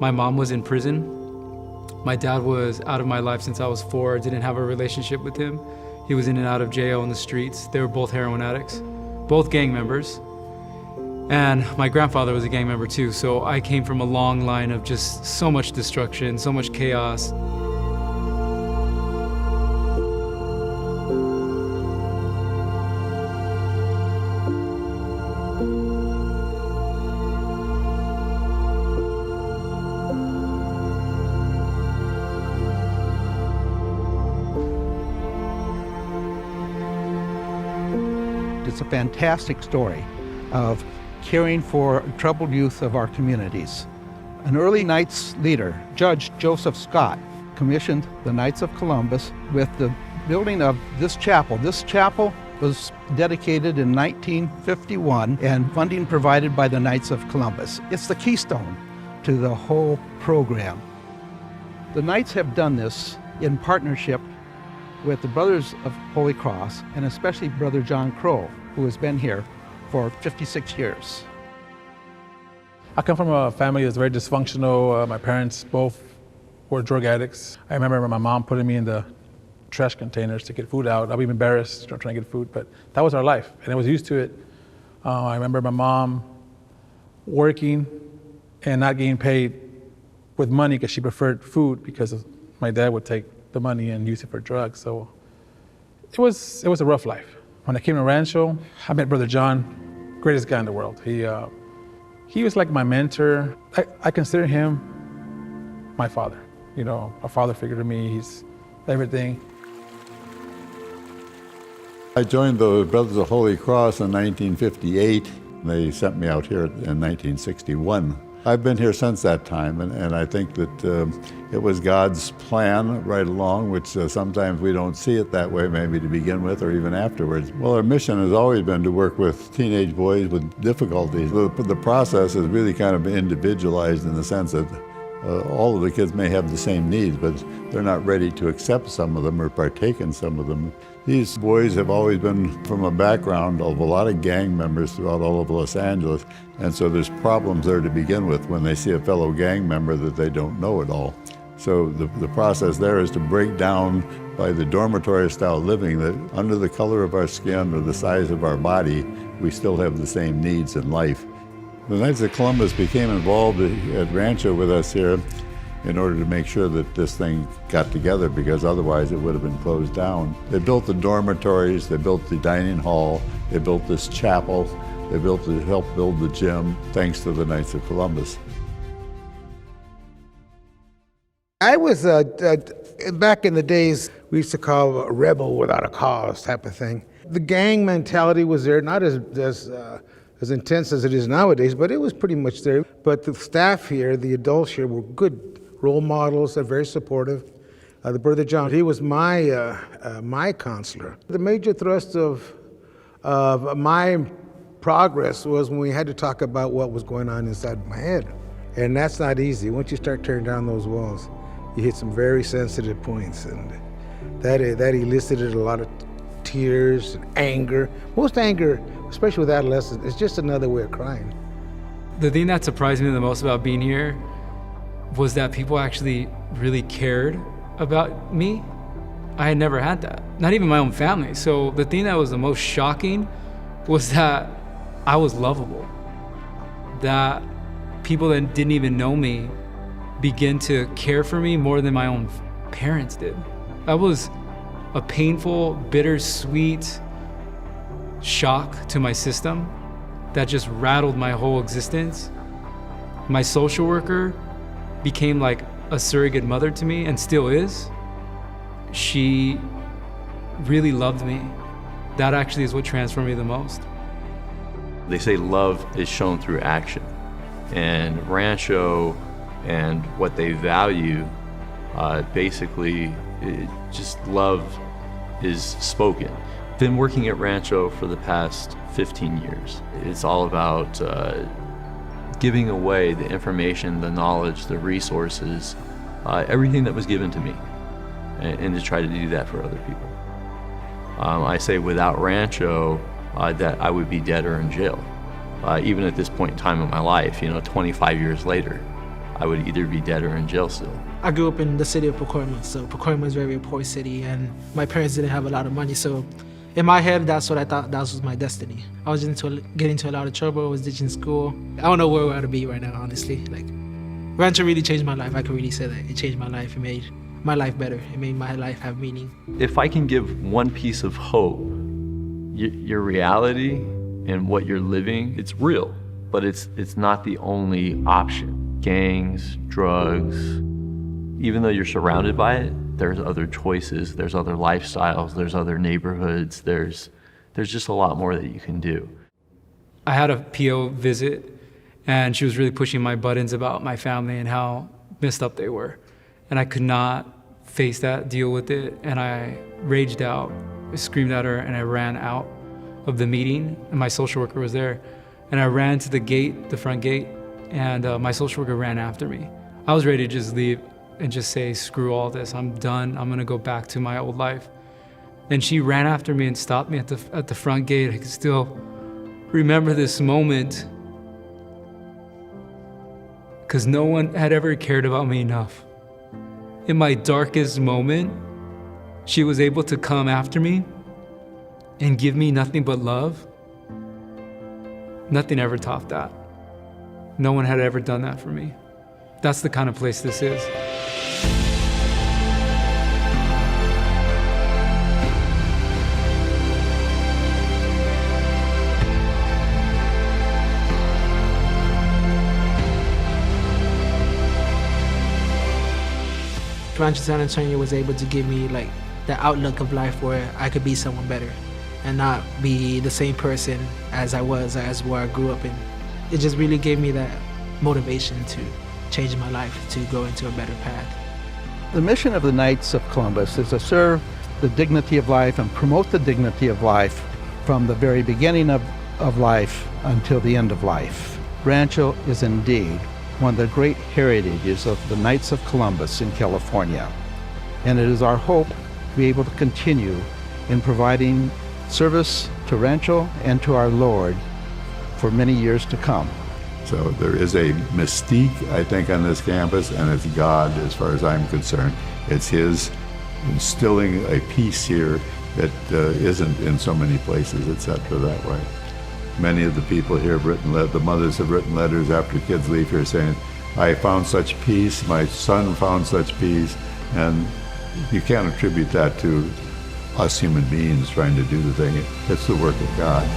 My mom was in prison. My dad was out of my life since I was 4. I didn't have a relationship with him. He was in and out of jail in the streets. They were both heroin addicts, both gang members. And my grandfather was a gang member too, so I came from a long line of just so much destruction, so much chaos. It's a fantastic story of caring for troubled youth of our communities. An early Knights leader, Judge Joseph Scott, commissioned the Knights of Columbus with the building of this chapel. This chapel was dedicated in 1951 and funding provided by the Knights of Columbus. It's the keystone to the whole program. The Knights have done this in partnership with the Brothers of Holy Cross, and especially Brother John Crow, who has been here for 56 years. I come from a family that's very dysfunctional. My parents both were drug addicts. I remember my mom putting me in the trash containers to get food out. I'd be embarrassed trying to get food, but that was our life, and I was used to it. I remember my mom working and not getting paid with money because she preferred food because my dad would take the money and use it for drugs. So it was a rough life. When I came to Rancho, I met Brother John, greatest guy in the world. He was like my mentor. I consider him my father, a father figure to me. He's everything. I joined the Brothers of Holy Cross in 1958. They sent me out here in 1961. I've been here since that time, and I think that it was God's plan right along, which sometimes we don't see it that way maybe to begin with or even afterwards. Well, our mission has always been to work with teenage boys with difficulties. The process is really kind of individualized in the sense that all of the kids may have the same needs, but they're not ready to accept some of them or partake in some of them. These boys have always been from a background of a lot of gang members throughout all of Los Angeles, and so there's problems there to begin with when they see a fellow gang member that they don't know at all. So the process there is to break down by the dormitory-style living that under the color of our skin or the size of our body, we still have the same needs in life. The Knights of Columbus became involved at Rancho with us here in order to make sure that this thing got together, because otherwise it would have been closed down. They built the dormitories, they built the dining hall, they built this chapel, they helped build the gym, thanks to the Knights of Columbus. I was, back in the days, we used to call a rebel without a cause type of thing. The gang mentality was there, not as intense as it is nowadays, but it was pretty much there. But the staff here, the adults here, were good role models. They're very supportive. The Brother John, he was my counselor. The major thrust of my progress was when we had to talk about what was going on inside my head. And that's not easy. Once you start tearing down those walls, you hit some very sensitive points. And that elicited a lot of tears and anger. Most anger, especially with adolescents, is just another way of crying. The thing that surprised me the most about being here was that people actually really cared about me. I had never had that, not even my own family. So the thing that was the most shocking was that I was lovable, that people that didn't even know me began to care for me more than my own parents did. That was a painful, bittersweet shock to my system that just rattled my whole existence. My social worker became like a surrogate mother to me, and still is. She really loved me. That actually is what transformed me the most. They say love is shown through action, and Rancho and what they value, basically, just love is spoken. Been working at Rancho for the past 15 years. It's all about giving away the information, the knowledge, the resources, everything that was given to me, and to try to do that for other people. I say without Rancho, that I would be dead or in jail. Even at this point in time in my life, 25 years later, I would either be dead or in jail still. I grew up in the city of Pacoima, so Pacoima is a very poor city, and my parents didn't have a lot of money, so in my head, that's what I thought that was my destiny. I was getting into a lot of trouble, I was ditching school. I don't know where I would be right now, honestly. Like, Rancho really changed my life. I can really say that. It changed my life. It made my life better. It made my life have meaning. If I can give one piece of hope, your reality and what you're living, it's real, but it's not the only option. Gangs, drugs, even though you're surrounded by it, there's other choices, there's other lifestyles, there's other neighborhoods, there's just a lot more that you can do. I had a PO visit, and she was really pushing my buttons about my family and how messed up they were. And I could not face that, deal with it, and I raged out, I screamed at her, and I ran out of the meeting, and my social worker was there. And I ran to the gate, the front gate, and my social worker ran after me. I was ready to just leave and just say, screw all this, I'm done, I'm gonna go back to my old life. And she ran after me and stopped me at the front gate. I can still remember this moment, because no one had ever cared about me enough. In my darkest moment, she was able to come after me and give me nothing but love. Nothing ever topped that. No one had ever done that for me. That's the kind of place this is. Rancho San Antonio was able to give me like the outlook of life where I could be someone better and not be the same person as I was, as where I grew up in. It just really gave me that motivation to change my life, to go into a better path. The mission of the Knights of Columbus is to serve the dignity of life and promote the dignity of life from the very beginning of life until the end of life. Rancho is indeed one of the great heritages of the Knights of Columbus in California. And it is our hope to be able to continue in providing service to Rancho and to our Lord for many years to come. So there is a mystique, I think, on this campus, and it's God, as far as I'm concerned. It's His instilling a peace here that isn't in so many places, etc. that way. Many of the people here have written, the mothers have written letters after kids leave here saying, I found such peace, my son found such peace, and you can't attribute that to us human beings trying to do the thing. It's the work of God.